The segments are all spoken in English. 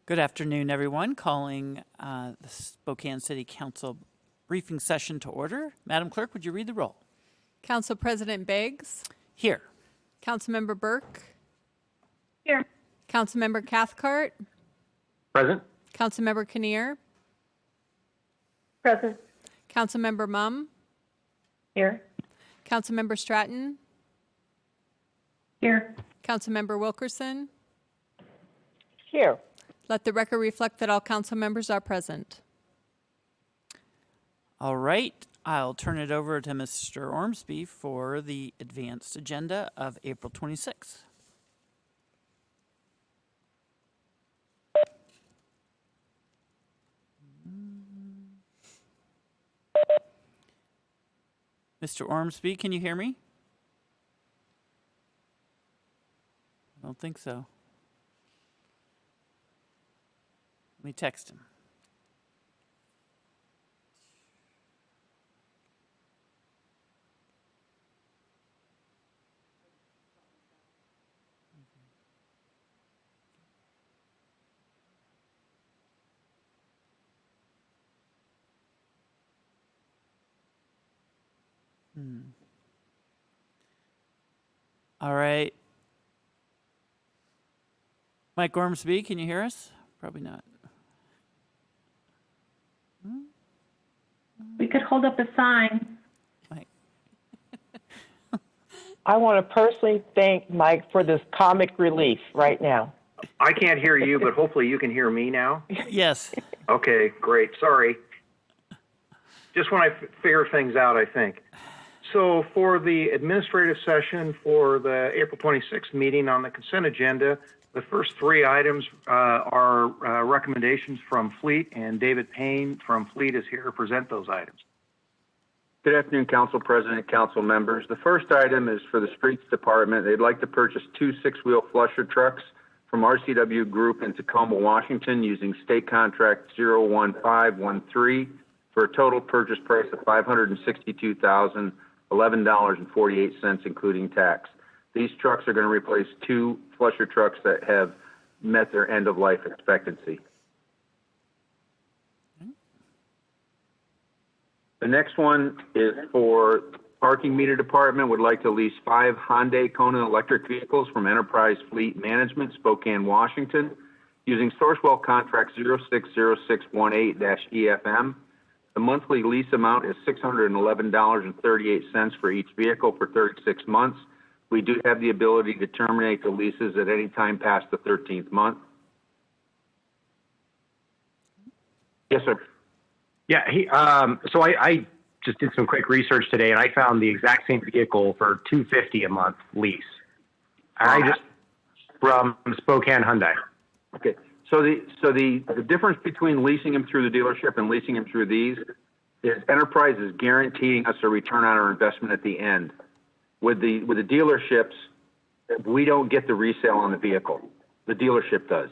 Good afternoon, everyone. Calling the Spokane City Council briefing session to order. Madam Clerk, would you read the roll? Council President Beggs. Here. Councilmember Burke. Here. Councilmember Cathcart. Present. Councilmember Kinnear. Present. Councilmember Mumm. Here. Councilmember Stratton. Here. Councilmember Wilkerson. Here. Let the record reflect that all council members are present. All right. I'll turn it over to Mr. Ormsby for the advanced agenda of April 26th. Mr. Ormsby, can you hear me? I don't think so. Let me text him. All right. Mike Ormsby, can you hear us? Probably not. We could hold up a sign. Mike. I want to personally thank Mike for this comic relief right now. I can't hear you, but hopefully you can hear me now. Yes. Okay, great. Sorry. Just when I figure things out, I think. So for the administrative session for the April 26th meeting on the consent agenda, the first three items are recommendations from Fleet, and David Payne from Fleet is here to present those items. Good afternoon, Council President, Council members. The first item is for the Streets Department. They'd like to purchase two six-wheel flusher trucks from RCW Group in Tacoma, Washington, using state contract 01513 for a total purchase price of $562,011.48, including tax. These trucks are going to replace two flusher trucks that have met their end-of-life expectancy. The next one is for Parking Meter Department. Would like to lease 5 Hyundai Kona electric vehicles from Enterprise Fleet Management, Spokane, Washington, using Sourcewell contract 060618-EFM. The monthly lease amount is $611.38 for each vehicle for 36 months. We do have the ability to terminate the leases at any time past the 13th month. Yes, sir. Yeah, so I just did some quick research today, and I found the exact same vehicle for $250 a month lease. From Spokane Hyundai. Okay. So the difference between leasing them through the dealership and leasing them through these is Enterprise is guaranteeing us a return on our investment at the end. With the dealerships, we don't get the resale on the vehicle. The dealership does.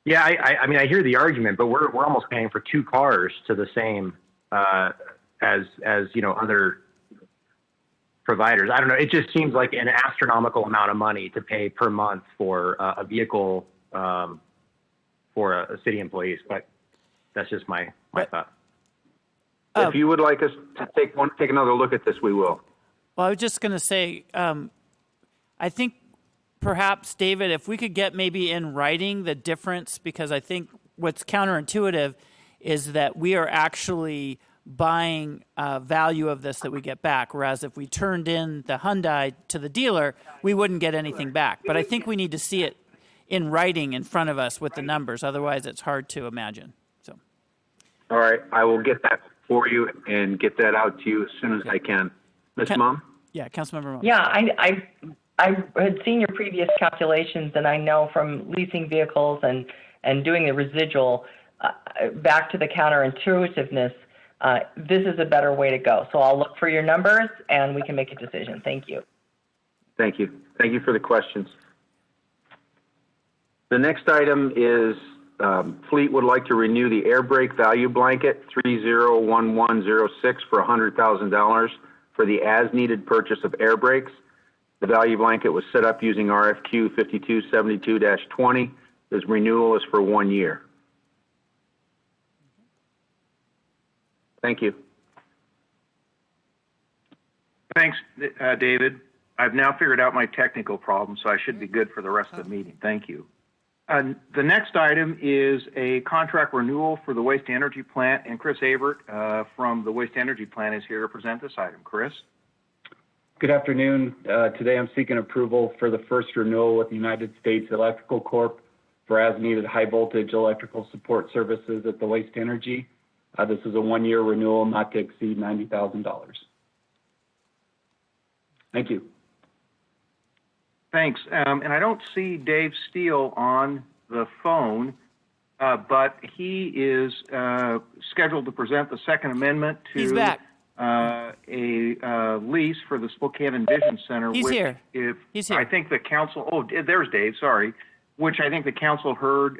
Yeah, I mean, I hear the argument, but we're almost paying for 2 cars to the same as you know, other providers. I don't know. It just seems like an astronomical amount of money to pay per month for a vehicle for a city employees. But that's just my thought. If you would like us to take another look at this, we will. Well, I was just going to say, I think perhaps, David, if we could get maybe in writing the difference, because I think what's counterintuitive is that we are actually buying value of this that we get back, whereas if we turned in the Hyundai to the dealer, we wouldn't get anything back. But I think we need to see it in writing in front of us with the numbers. Otherwise, it's hard to imagine. So, all right, I will get that for you and get that out to you as soon as I can. Ms. Mumm? Yeah, Councilmember Mumm. Yeah, I had seen your previous calculations, and I know from leasing vehicles and doing the residual, back to the counterintuitiveness, this is a better way to go. So I'll look for your numbers, and we can make a decision. Thank you. Thank you. Thank you for the questions. The next item is Fleet would like to renew the air brake value blanket 301106 for $100,000 for the as-needed purchase of air brakes. The value blanket was set up using RFQ 5272-20 This renewal is for 1 year. Thank you. Thanks, David. I've now figured out my technical problem, so I should be good for the rest of the meeting. Thank you. The next item is a contract renewal for the waste energy plant, and Chris Avert from the waste energy plant is here to present this item. Chris? Good afternoon. Today I'm seeking approval for the first renewal with the United States Electrical Corp for as-needed high-voltage electrical support services at the waste energy. This is a 1-year renewal not to exceed $90,000. Thank you. Thanks. And I don't see Dave Steele on the phone, but he is scheduled to present the Second Amendment to He's back. A lease for the Spokane Envision Center. He's which here. If He's here. I think the council, there's Dave, sorry, which I think the council heard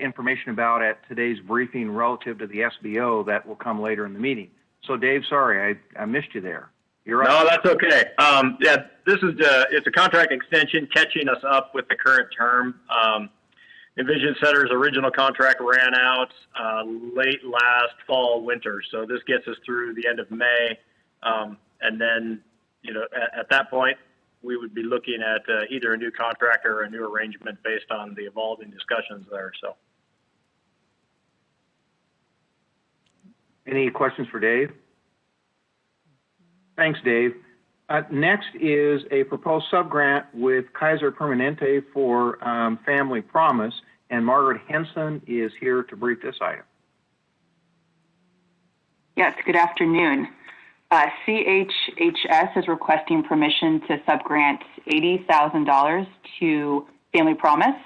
information about at today's briefing relative to the SBO that will come later in the meeting. So Dave, sorry, I missed you there. You're No, up. that's okay. Yeah, this is it's a contract extension catching us up with the current term. Envision Center's original contract ran out late last fall, winter. So this gets us through the end of May. And then, at that point, we would be looking at either a new contract or a new arrangement based on the evolving discussions there. So, Any questions for Dave? Thanks, Dave. Next is a proposed subgrant with Kaiser Permanente for Family Promise, and Margaret Henson is here to brief this item. Yes, good afternoon. CHHS is requesting permission to subgrant $80,000 to Family Promise,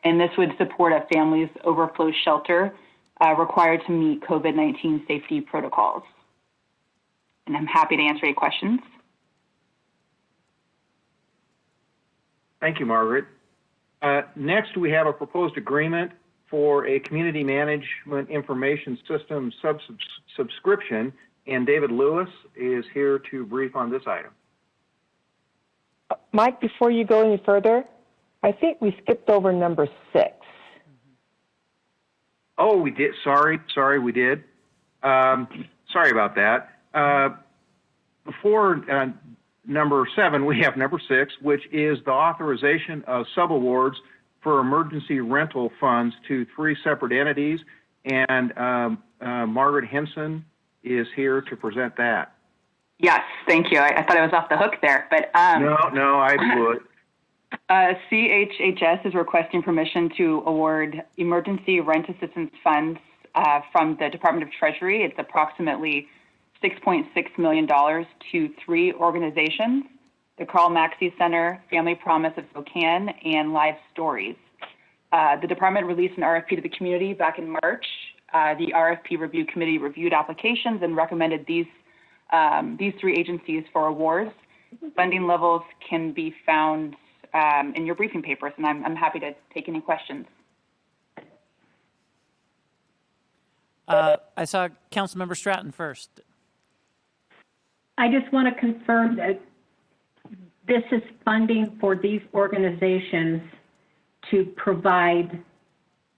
and this would support a family's overflow shelter required to meet COVID-19 safety protocols. And I'm happy to answer any questions. Thank you, Margaret. Next, we have a proposed agreement for a community management information system subscription, and David Lewis is here to brief on this item. Mike, before you go any further, I think we skipped over number 6. Oh, we did. Sorry, we did. Sorry about that. Before number 7, we have number 6, which is the authorization of subawards for emergency rental funds to 3 separate entities, and Margaret Henson is here to present that. Yes, thank you. I thought I was off the hook there, but No, I would. CHHS is requesting permission to award emergency rent assistance funds from the Department of Treasury. It's approximately $6.6 million to 3 organizations: the Carl Maxey Center, Family Promise of Spokane, and Live Stories. The department released an RFP to the community back in March. The RFP review committee reviewed applications and recommended these 3 agencies for awards. Funding levels can be found in your briefing papers, and I'm happy to take any questions. I saw Councilmember Stratton first. I just want to confirm that this is funding for these organizations to provide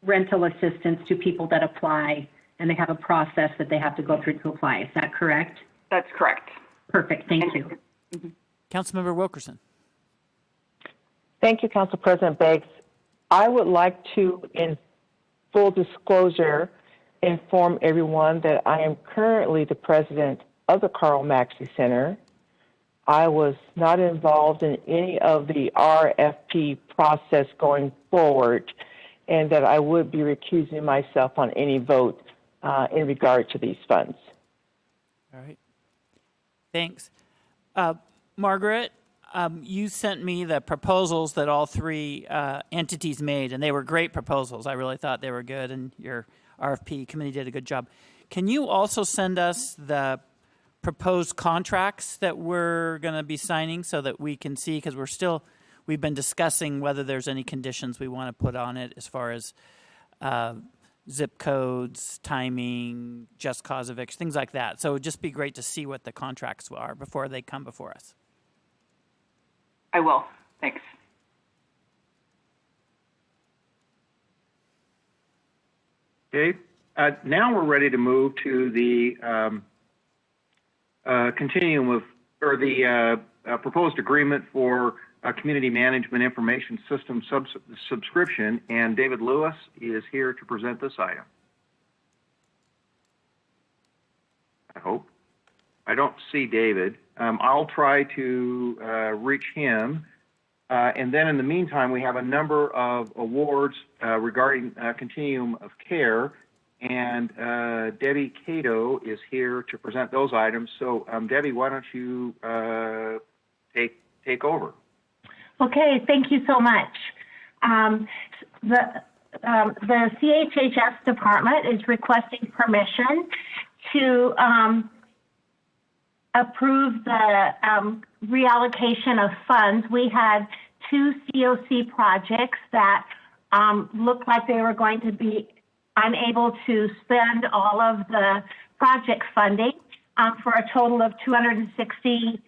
rental assistance to people that apply, and they have a process that they have to go through to apply. Is that correct? That's correct. Perfect. Thank you. Councilmember Wilkerson. Thank you, Council President Beggs. I would like to, in full disclosure, inform everyone that I am currently the president of the Carl Maxey Center. I was not involved in any of the RFP process going forward, and that I would be recusing myself on any vote in regard to these funds. All right. Thanks. Margaret, you sent me the proposals that all 3 entities made, and they were great proposals. I really thought they were good, and your RFP committee did a good job. Can you also send us the proposed contracts that we're going to be signing so that we can see, because we've been discussing whether there's any conditions we want to put on it as far as zip codes, timing, just cause eviction, things like that. So it would just be great to see what the contracts are before they come before us. I will. Thanks. Okay. Now we're ready to move to the continuum of, or the proposed agreement for community management information system subscription, and David Lewis is here to present this item. I hope. I don't see David. I'll try to reach him. And then in the meantime, we have a number of awards regarding continuum of care. And Debbie Cato is here to present those items. So Debbie, why don't you take over? Okay, thank you so much. The CHHS department is requesting permission to approve the reallocation of funds. We had 2 COC projects that looked like they were going to be unable to spend all of the project funding for a total of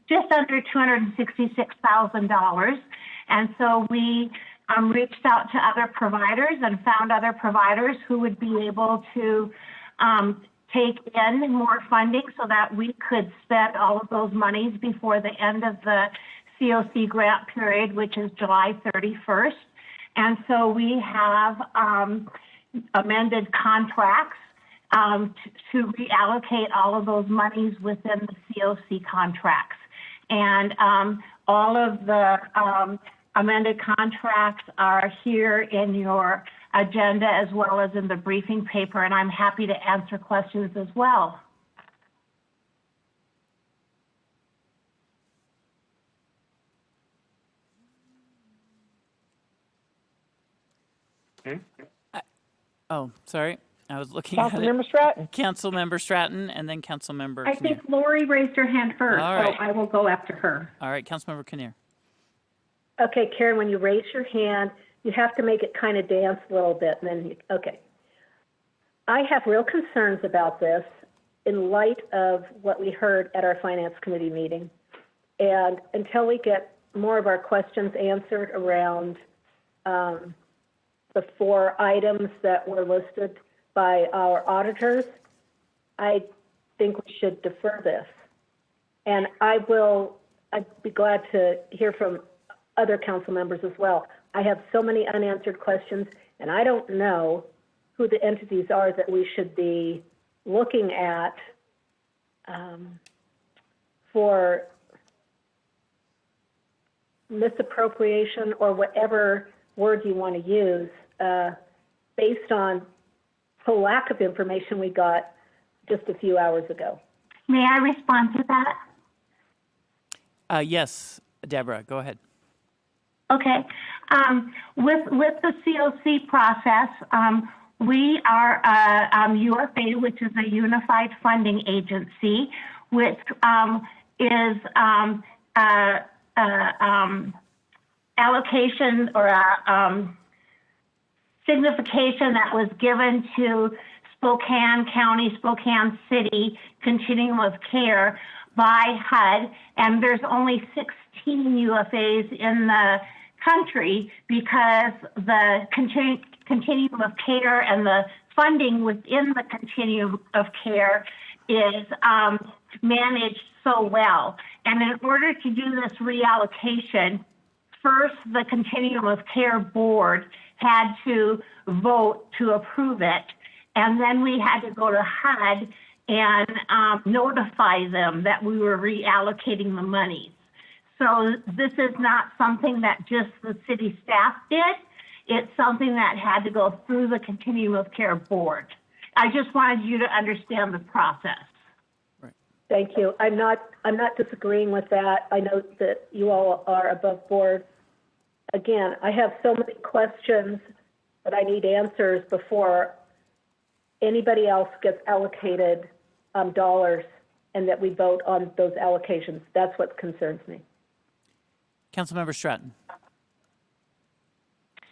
just under $266,000. And so we reached out to other providers and found other providers who would be able to take in more funding so that we could spend all of those monies before the end of the COC grant period, which is July 31st. And so we have amended contracts to reallocate all of those monies within the COC contracts. And all of the amended contracts are here in your agenda as well as in the briefing paper, and I'm happy to answer questions as well. Okay. Oh, sorry. I was looking at it. Councilmember Stratton. Councilmember Stratton and then Councilmember I Kinnear. think Lori raised her hand first, All right. so I will go after her. All right, Councilmember Kinnear. Okay, Karen, when you raise your hand, you have to make it kind of dance a little bit. And then, okay. I have real concerns about this in light of what we heard at our Finance Committee meeting. And until we get more of our questions answered around the 4 items that were listed by our auditors, I think we should defer this. And I'd be glad to hear from other council members as well. I have so many unanswered questions, and I don't know who the entities are that we should be looking at for misappropriation or whatever word you want to use based on the lack of information we got just a few hours ago. May I respond to that? Yes, Deborah, go ahead. Okay. With the COC process, we are UFA, which is a Unified Funding Agency, which is allocation or signification that was given to Spokane County, Spokane City Continuum of Care by HUD, and there's only 16 UFAs in the country because the continuum of care and the funding within the continuum of care is managed so well. And in order to do this reallocation, first the continuum of care board had to vote to approve it, and then we had to go to HUD and notify them that we were reallocating the monies. So this is not something that just the city staff did. It's something that had to go through the Continuum of Care board. I just wanted you to understand the process. Right. Thank you. I'm not disagreeing with that. I know that you all are above board. Again, I have so many questions that I need answers before anybody else gets allocated dollars and that we vote on those allocations. That's what concerns me. Councilmember Stratton.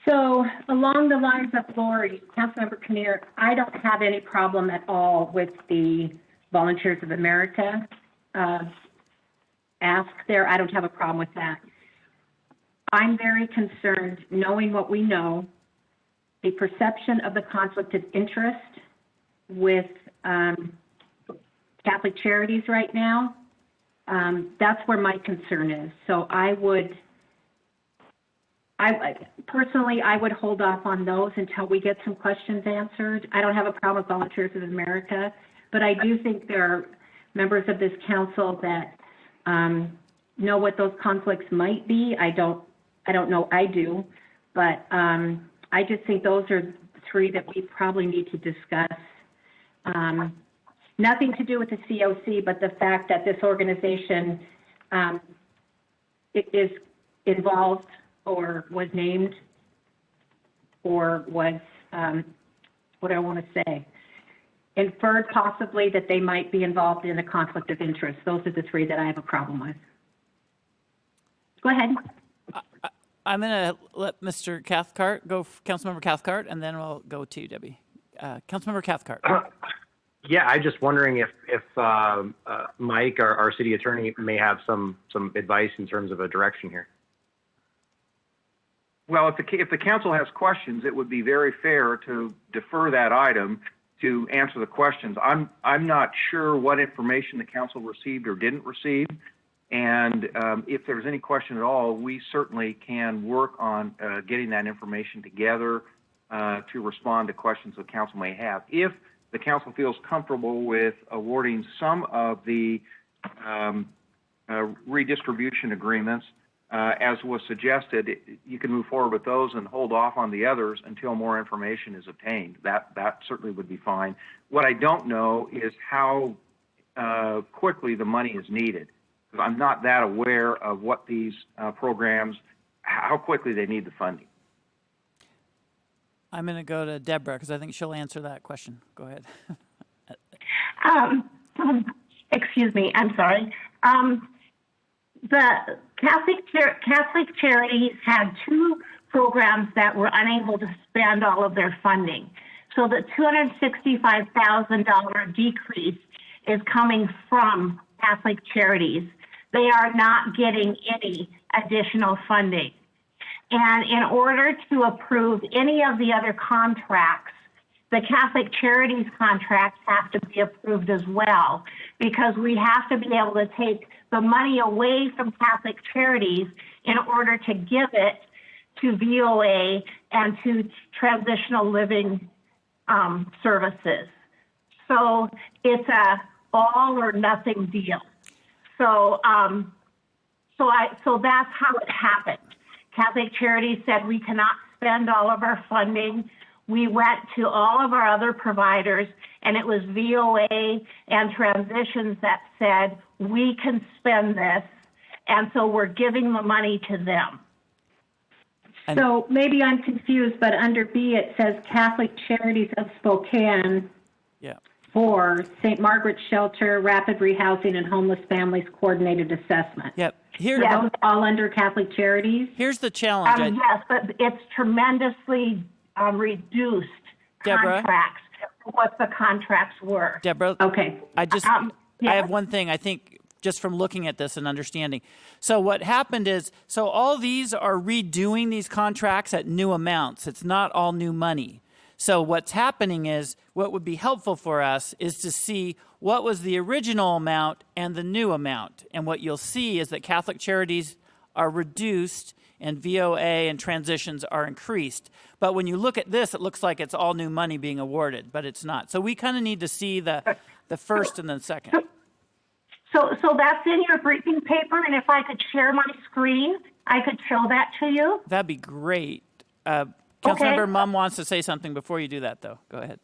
So along the lines of Lori, Councilmember Kinnear, I don't have any problem at all with the Volunteers of America ask there. I don't have a problem with that. I'm very concerned, knowing what we know, a perception of the conflict of interest with Catholic Charities right now. That's where my concern is. So I personally would hold off on those until we get some questions answered. I don't have a problem with Volunteers of America, but I do think there are members of this council that know what those conflicts might be. I don't know. I do, but I just think those are three that we probably need to discuss. Nothing to do with the COC, but the fact that this organization is involved or was named or was, what do I want to say, inferred possibly that they might be involved in a conflict of interest. Those are the three that I have a problem with. Go ahead. I'm going to let Mr. Cathcart go, Councilmember Cathcart, and then we'll go to Debbie. Councilmember Cathcart. Yeah, I'm just wondering if Mike, our city attorney, may have some advice in terms of a direction here. Well, if the council has questions, it would be very fair to defer that item to answer the questions. I'm not sure what information the council received or didn't receive, and if there's any question at all, we certainly can work on getting that information together to respond to questions the council may have. If the council feels comfortable with awarding some of the redistribution agreements, as was suggested, you can move forward with those and hold off on the others until more information is obtained. That certainly would be fine. What I don't know is how quickly the money is needed. I'm not that aware of what these programs, how quickly they need the funding. I'm going to go to Deborah because I think she'll answer that question. Go ahead. Excuse me, I'm sorry. The Catholic Charities had two programs that were unable to spend all of their funding. So the $265,000 decrease is coming from Catholic Charities. They are not getting any additional funding. And in order to approve any of the other contracts, the Catholic Charities contracts have to be approved as well, because we have to be able to take the money away from Catholic Charities in order to give it to VOA and to transitional living services. So it's a all or nothing deal. So that's how it happened. Catholic Charities said we cannot spend all of our funding. We went to all of our other providers, and it was VOA and Transitions that said we can spend this, and so we're giving the money to them. So maybe I'm confused, but under B it says Catholic Charities of Spokane for St. Margaret's Shelter, Rapid Rehousing, and Homeless Families Coordinated Assessment. Yep. Are those all under Catholic Charities? Here's the challenge. Yes, but it's tremendously reduced Deborah? contracts from what the contracts were. Deborah. Okay. I have one thing, I think, just from looking at this and understanding. So what happened is, so all these are redoing these contracts at new amounts. It's not all new money. So what's happening is, what would be helpful for us is to see what was the original amount and the new amount. And what you'll see is that Catholic Charities are reduced and VOA and Transitions are increased. But when you look at this, it looks like it's all new money being awarded, but it's not. So we kind of need to see the first and then second. So that's in your briefing paper, and if I could share my screen, I could show that to you. That'd be great. Councilmember Mumm wants to say something before you do that, though. Go ahead.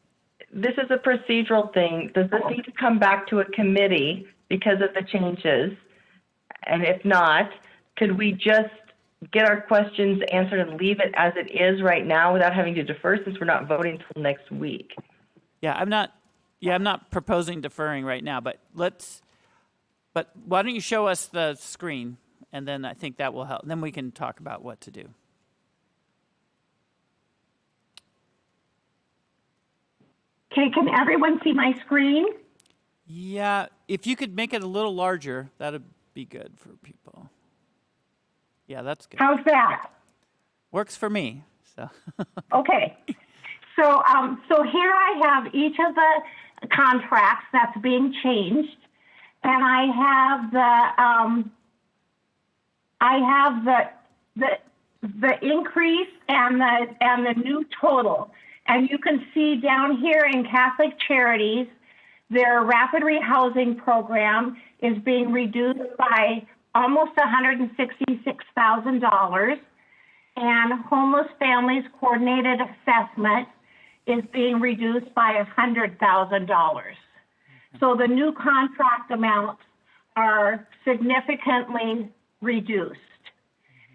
This is a procedural thing. Does this need to come back to a committee because of the changes? And if not, could we just get our questions answered and leave it as it is right now without having to defer, since we're not voting until next week? I'm not proposing deferring right now, but why don't you show us the screen, and then I think that will help. Then we can talk about what to do. Okay, can everyone see my screen? Yeah, if you could make it a little larger, that'd be good for people. Yeah, that's good. How's that? Works for me. So. Okay. So here I have each of the contracts that's being changed, and I have the increase and the new total. And you can see down here in Catholic Charities, their rapid rehousing program is being reduced by almost $166,000, and homeless families coordinated assessment is being reduced by $100,000. So the new contract amounts are significantly reduced.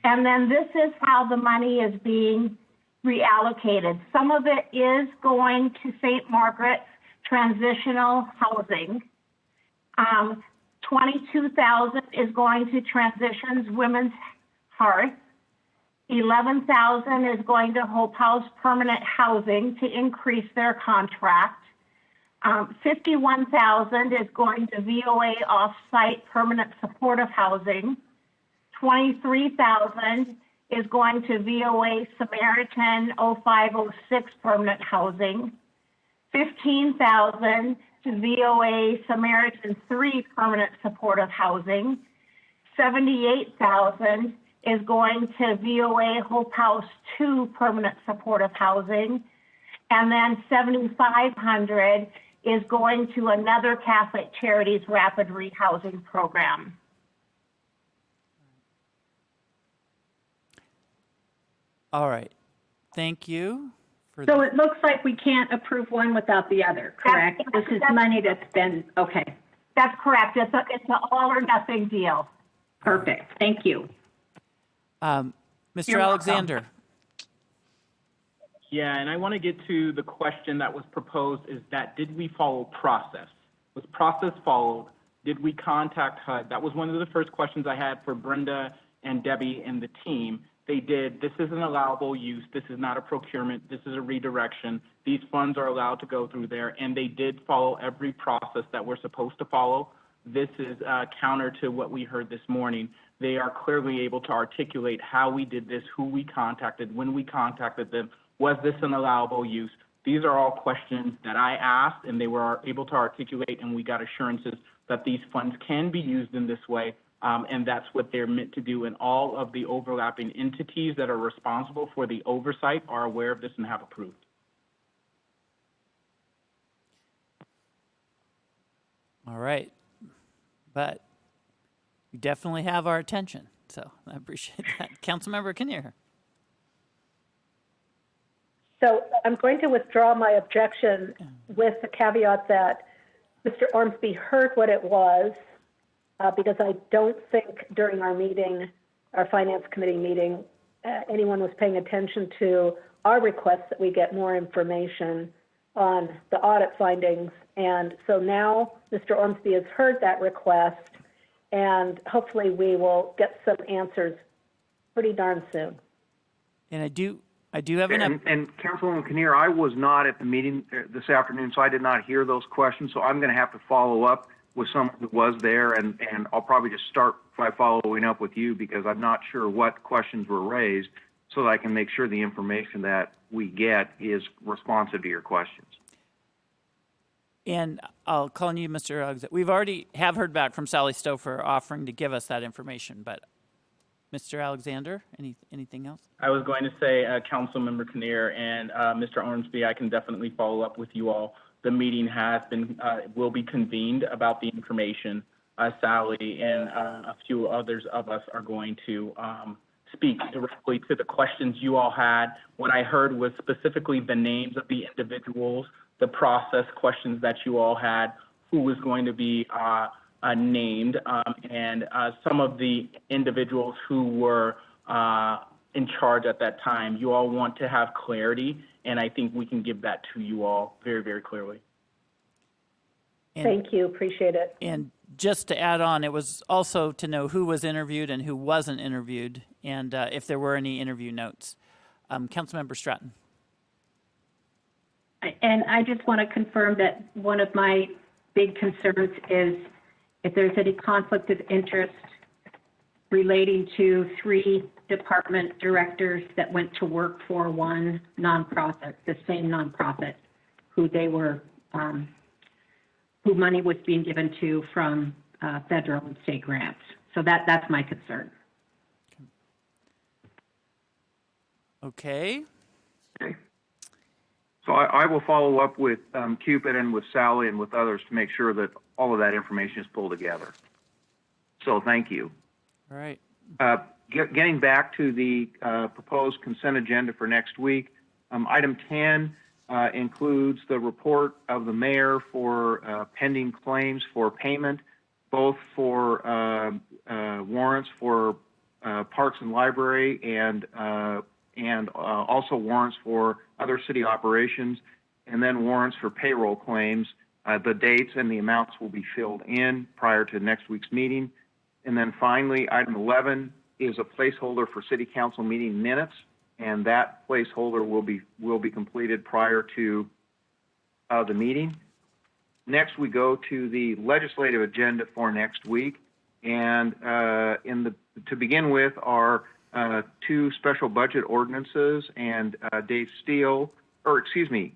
And then this is how the money is being reallocated. Some of it is going to St. Margaret's transitional housing. 22,000 is going to Transitions Women's Hearth. 11,000 is going to Hope House Permanent Housing to increase their contract. 51,000 is going to VOA Off-Site Permanent Supportive Housing. 23,000 is going to VOA Samaritan 0506 Permanent Housing. 15,000 to VOA Samaritan 3 Permanent Supportive Housing. 78,000 is going to VOA Hope House 2 Permanent Supportive Housing. And then 7,500 is going to another Catholic Charities Rapid Rehousing Program. All right. Thank you. So it looks like we can't approve one without the other, correct? This is money that's been, okay. That's correct. It's an all or nothing deal. Perfect. Thank you. Mr. You're Alexander. Yeah, and I want to get to the question that was proposed is that did we follow process? Was process followed? Did we contact HUD? That was one of the first questions I had for Brenda and Debbie and the team. They did. This is an allowable use. This is not a procurement. This is a redirection. These funds are allowed to go through there, and they did follow every process that we're supposed to follow. This is counter to what we heard this morning. They are clearly able to articulate how we did this, who we contacted, when we contacted them. Was this an allowable use? These are all questions that I asked, and they were able to articulate, and we got assurances that these funds can be used in this way, and that's what they're meant to do. And all of the overlapping entities that are responsible for the oversight are aware of this and have approved. All right. But you definitely have our attention, so I appreciate that. Councilmember Kinnear. So I'm going to withdraw my objection with the caveat that Mr. Ormsby heard what it was, because I don't think during our meeting, our Finance Committee meeting, anyone was paying attention to our request that we get more information on the audit findings. And so now Mr. Ormsby has heard that request, and hopefully we will get some answers pretty darn soon. And I do have an... And Councilwoman Kinnear, I was not at the meeting this afternoon, so I did not hear those questions. So I'm going to have to follow up with someone who was there, and I'll probably just start by following up with you because I'm not sure what questions were raised, so that I can make sure the information that we get is responsive to your questions. And I'll call on you, Mr. Alexander. We've already have heard back from Sally Stouffer offering to give us that information, but Mr. Alexander, anything else? I was going to say, Councilmember Kinnear and Mr. Ormsby, I can definitely follow up with you all. The meeting has been, will be convened about the information. Sally and a few others of us are going to speak directly to the questions you all had. What I heard was specifically the names of the individuals, the process questions that you all had, who was going to be named, and some of the individuals who were in charge at that time. You all want to have clarity, and I think we can give that to you all very, very clearly. Thank you. Appreciate it. And just to add on, it was also to know who was interviewed and who wasn't interviewed, and if there were any interview notes. Councilmember Stratton. And I just want to confirm that one of my big concerns is if there's any conflict of interest relating to 3 department directors that went to work for one nonprofit, the same nonprofit, who they were, who money was being given to from federal and state grants. So that's my concern. Okay. Okay. So I will follow up with Cupid and with Sally and with others to make sure that all of that information is pulled together. So thank you. All right. Getting back to the proposed consent agenda for next week, item 10 includes the report of the mayor for pending claims for payment, both for warrants for Parks and Library and also warrants for other city operations, and then warrants for payroll claims. The dates and the amounts will be filled in prior to next week's meeting. And then finally, item 11 is a placeholder for city council meeting minutes, and that placeholder will be completed prior to the meeting. Next, we go to the legislative agenda for next week, and to begin with are two special budget ordinances, and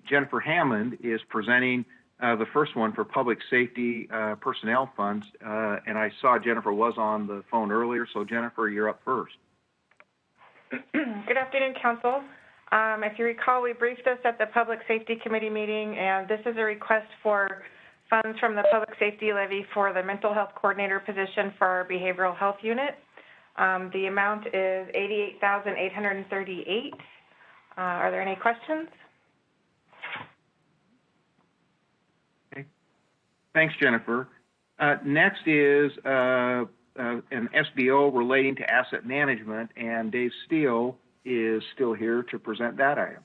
Jennifer Hammond is presenting the first one for public safety personnel funds, and I saw Jennifer was on the phone earlier, so Jennifer, you're up first. Good afternoon, Council. If you recall, we briefed this at the Public Safety Committee meeting, and this is a request for funds from the Public Safety Levy for the Mental Health Coordinator position for our Behavioral Health Unit. The amount is $88,838. Are there any questions? Thanks, Jennifer. Next is an SBO relating to asset management, and Dave Steele is still here to present that item.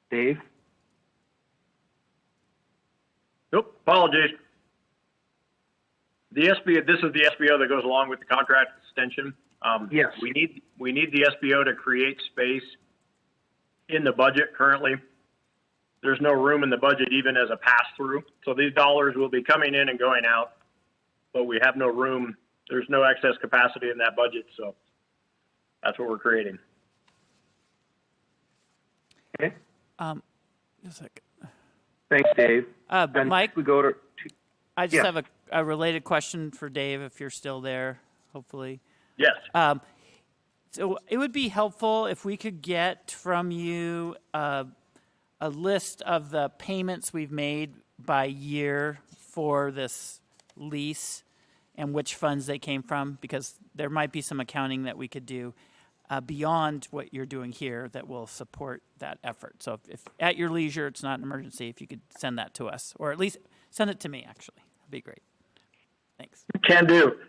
Dave? Nope, apologies. The SBO, this is the SBO that goes along with the contract extension. Yes. We need the SBO to create space in the budget currently. There's no room in the budget even as a pass-through. So these dollars will be coming in and going out, but we have no room. There's no excess capacity in that budget, so that's what we're creating. Okay. Just a second. Thanks, Dave. Mike, we go to I just have a related question for Dave, if you're still there, hopefully. Yes. So it would be helpful if we could get from you a list of the payments we've made by year for this lease and which funds they came from, because there might be some accounting that we could do beyond what you're doing here that will support that effort. So if at your leisure, it's not an emergency, if you could send that to us, or at least send it to me, actually. That'd be great. Thanks. Can do.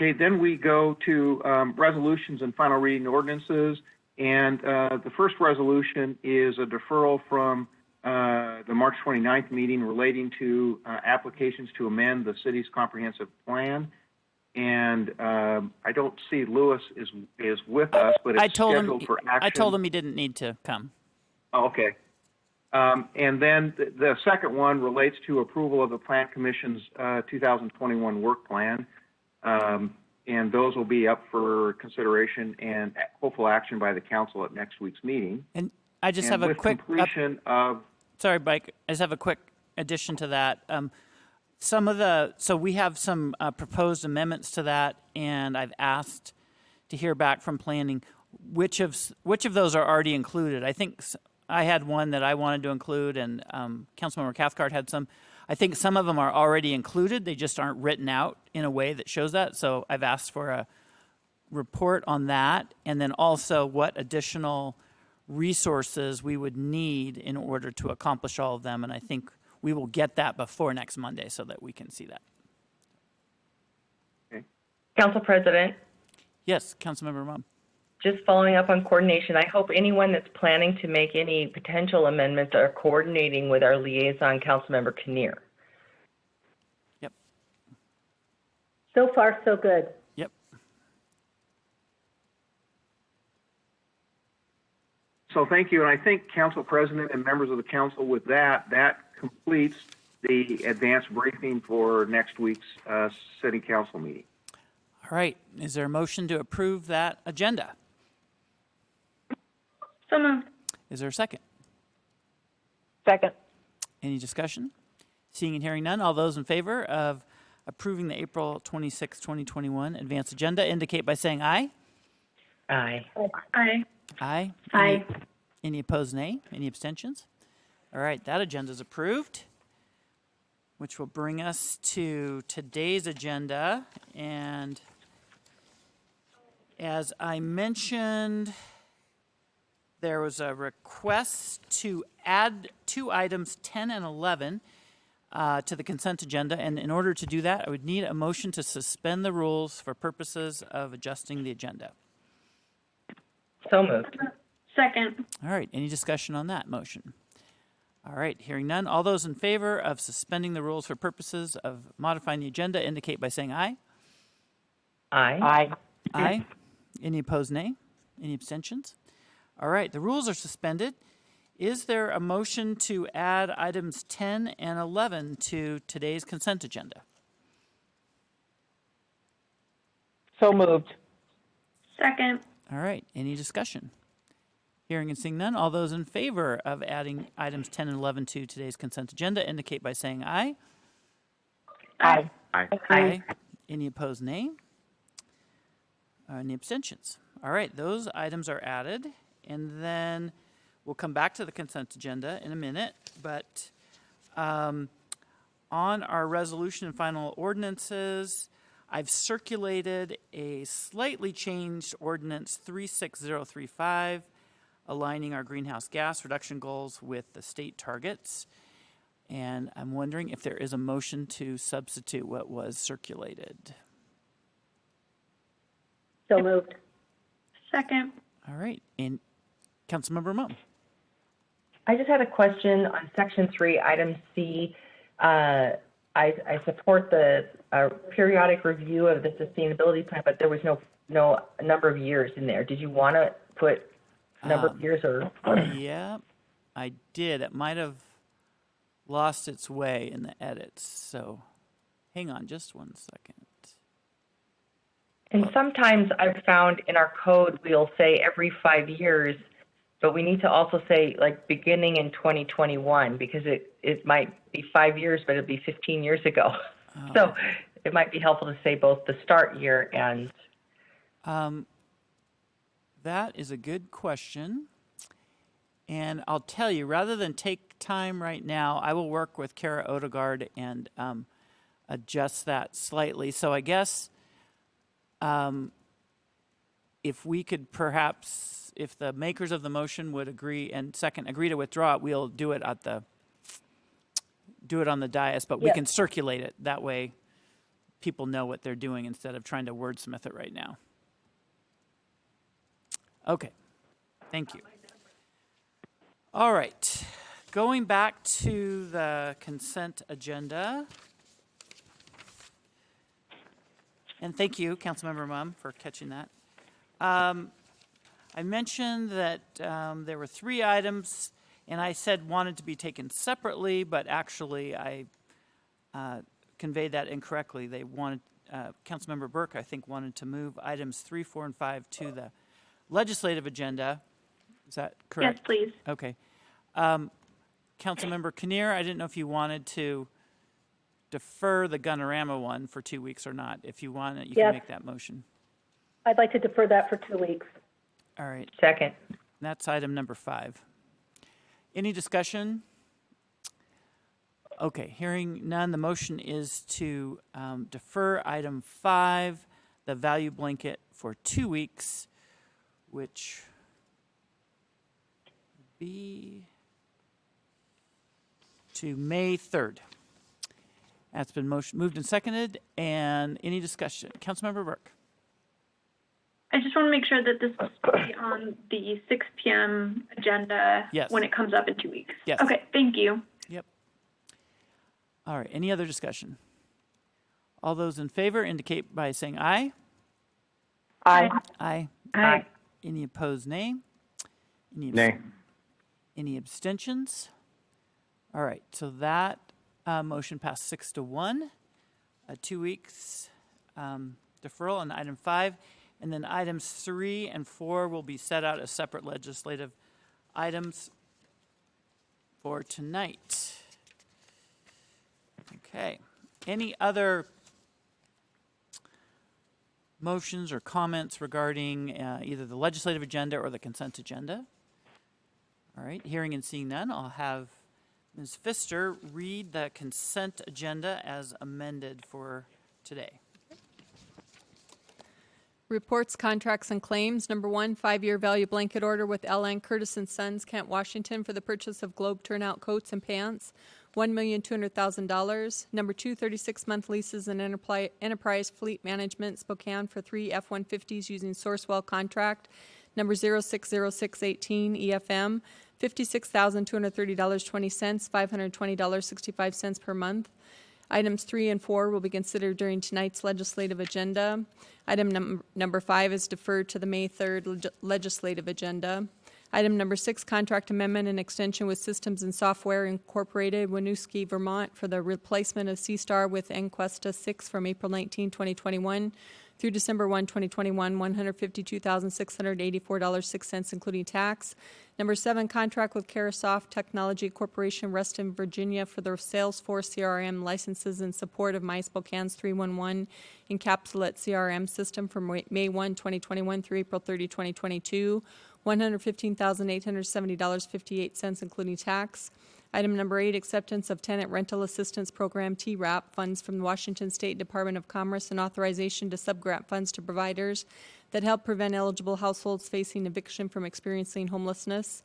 Okay, then we go to resolutions and final reading ordinances. And the first resolution is a deferral from the March 29th meeting relating to applications to amend the city's comprehensive plan. And I don't see Lewis is with us, but it's scheduled for action. I told him he didn't need to come. Oh, okay. And then the second one relates to approval of the Plan Commission's 2021 work plan. And those will be up for consideration and hopeful action by the council at next week's meeting. And I just have a quick completion of. Sorry, Mike. I just have a quick addition to that. So we have some proposed amendments to that, and I've asked to hear back from planning which of those are already included. I think I had one that I wanted to include, and Councilmember Cathcart had some. I think some of them are already included. They just aren't written out in a way that shows that. So I've asked for a report on that, and then also what additional resources we would need in order to accomplish all of them. And I think we will get that before next Monday so that we can see that. Okay. Council President, Yes, Councilmember Mom. just following up on coordination, I hope anyone that's planning to make any potential amendments are coordinating with our liaison, Councilmember Kinnear. Yep. So far, so good. Yep. So thank you. And I think, Council President and members of the council, with that completes the advanced briefing for next week's city council meeting. All right. Is there a motion to approve that agenda? So moved. Is there a second? Second. Any discussion? Seeing and hearing none, all those in favor of approving the April 26, 2021 advance agenda indicate by saying aye. Aye. Aye. Aye. Aye. Any opposed, nay? Any abstentions? All right, that agenda is approved, which will bring us to today's agenda. And as I mentioned, there was a request to add two items, 10 and 11, to the consent agenda. And in order to do that, I would need a motion to suspend the rules for purposes of adjusting the agenda. So moved. Second. All right, any discussion on that motion? All right, hearing none. All those in favor of suspending the rules for purposes of modifying the agenda indicate by saying aye. Aye. Aye. Aye. Any opposed, nay? Any abstentions? All right, the rules are suspended. Is there a motion to add items 10 and 11 to today's consent agenda? So moved. Second. All right, any discussion? Hearing and seeing none, all those in favor of adding items 10 and 11 to today's consent agenda indicate by saying aye. Aye. Aye. Aye. Any opposed, nay? Any abstentions? All right, those items are added, and then we'll come back to the consent agenda in a minute, but on our resolution and final ordinances, I've circulated a slightly changed ordinance 36035, aligning our greenhouse gas reduction goals with the state targets. And I'm wondering if there is a motion to substitute what was circulated. So moved. Second. All right, and Councilmember Mumm. I just had a question on Section 3, Item C. I support the periodic review of the sustainability plan, but there was no number of years in there. Did you want to put number of years or? Yeah, I did. It might have lost its way in the edits, so hang on just 1 second. And sometimes I've found in our code we'll say every 5 years, but we need to also say like beginning in 2021 because it might be 5 years, but it'll be 15 years ago. So it might be helpful to say both the start year and. That is a good question. And I'll tell you, rather than take time right now, I will work with Kara Odegaard and adjust that slightly. So I guess if we could perhaps, if the makers of the motion would agree and second agree to withdraw it, we'll do it at the on the dais, but we can circulate it. That way people know what they're doing instead of trying to wordsmith it right now. Okay, thank you. All right, going back to the consent agenda. And thank you, Councilmember Mumm, for catching that. I mentioned that there were 3 items, and I said wanted to be taken separately, but actually I conveyed that incorrectly. They wanted, Councilmember Burke, I think, wanted to move items 3, 4, and 5 to the legislative agenda. Is that correct? Yes, please. Okay. Councilmember Kinnear, I didn't know if you wanted to defer the Gunorama one for 2 weeks or not. If you want it, you can make that motion. I'd like to defer that for 2 weeks. All right. Second. That's item number 5. Any discussion? Okay, hearing none, the motion is to defer item 5, the value blanket, for 2 weeks, which would be to May 3rd. That's been moved and seconded. And any discussion? Councilmember Burke. I just want to make sure that this will be on the 6 p.m. agenda when it comes up in 2 weeks. Yes. Okay, thank you. Yep. All right, any other discussion? All those in favor indicate by saying aye. Aye. Aye. Aye. Any opposed, nay? Nay. Any abstentions? All right, so that motion passed 6-1. 2 weeks deferral on item 5. And then items 3 and 4 will be set out as separate legislative items for tonight. Okay. Any other motions or comments regarding either the legislative agenda or the consent agenda? All right, hearing and seeing none, I'll have Ms. Pfister read the consent agenda as amended for today. Reports, contracts, and claims. Number 1, 5-year value blanket order with L.N. Curtis & Sons, Kent, Washington, for the purchase of Globe turnout coats and pants, $1,200,000. Number 2, 36-month leases and Enterprise Fleet Management, Spokane, for 3 F-150s using Sourcewell contract. Number 060618, EFM, $56,230.20, $520.65 per month. Items 3 and 4 will be considered during tonight's legislative agenda. Item number 5 is deferred to the May 3rd legislative agenda. Item number 6, contract amendment and extension with Systems and Software Incorporated, Winooski, Vermont, for the replacement of C-Star with Enquesta 6 from April 19, 2021 through December 1, 2021, $152,684.06, including tax. Number 7, contract with Carasoft Technology Corporation, Reston, Virginia, for the Salesforce CRM licenses in support of My Spokane's 311 Encapsulate CRM system from May 1, 2021 through April 30, 2022, $115,870.58, including tax. Item number 8, acceptance of Tenant Rental Assistance Program, TRAP, funds from the Washington State Department of Commerce and authorization to subgrant funds to providers that help prevent eligible households facing eviction from experiencing homelessness.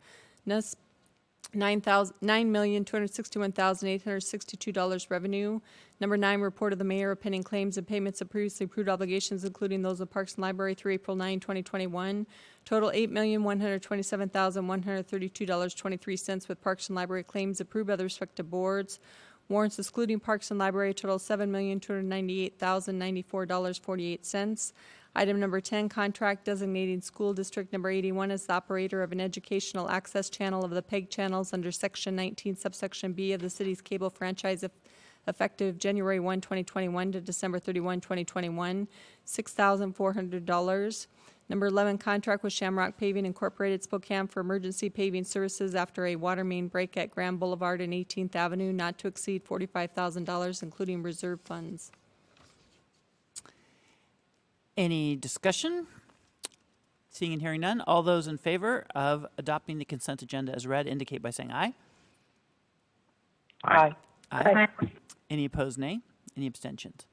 $9,261,862 revenue. Number 9, report of the mayor of pending claims and payments of previously approved obligations, including those of Parks and Library through April 9, 2021. Total $8,127,132.23 with Parks and Library claims approved by the respective boards. Warrants excluding Parks and Library total $7,298,094.48. Item number 10, contract designating School District Number 81 as the operator of an educational access channel of the PEG channels under Section 19, subsection B of the city's cable franchise effective January 1, 2021 to December 31, 2021, $6,400. Number 11, contract with Shamrock Paving Incorporated, Spokane, for emergency paving services after a water main break at Grand Boulevard and 18th Avenue, not to exceed $45,000, including reserve funds. Any discussion? Seeing and hearing none, all those in favor of adopting the consent agenda as read indicate by saying aye. Aye. Aye. Any opposed, nay? Any abstentions?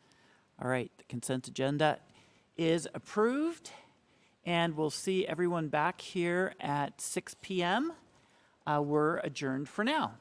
All right, the consent agenda is approved, and we'll see everyone back here at 6 p.m. We're adjourned for now.